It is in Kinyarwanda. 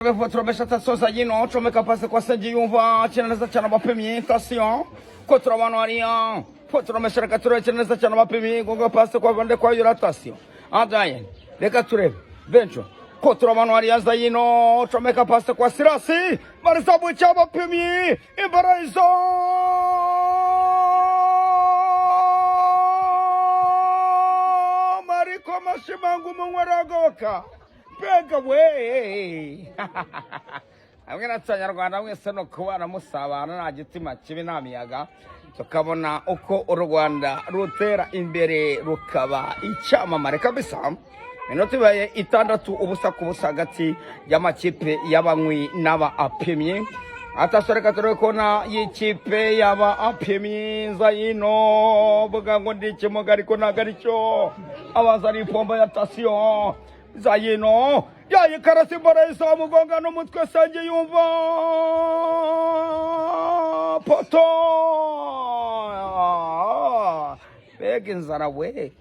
Turabesha tasoza yino comeka pase kwa senji yumva cheneza cyane abapimyi station ko turabana hariya ko turameshaka cheneza cyane abapimyi gonga pase kwa bande kwa yura station adaye reka turebe bencho ko turabana hariya za yino comeka pase kwa sirasi barisabu cy'abapimyi imbarayizo mariko mashimangu munwaragoka Pega we Amwe natanyarwanda mwese no kubana musabana nta gitima kibi nta miyaga tukabona uko u Rwanda rutera imbere rukaba icyamamare kabisa minota ibaye 6 ubusa ku busa hagati y'amakipe y'abanywi n'aba apimyi atasoreka turekona y'ikipe y'aba apimyi zayino buga ngo ndikimuga ariko nagaricyo abazari pomba ya station Zayino yayi karasi barayisa mugonga no mutwe sange yumva poto bega inzara we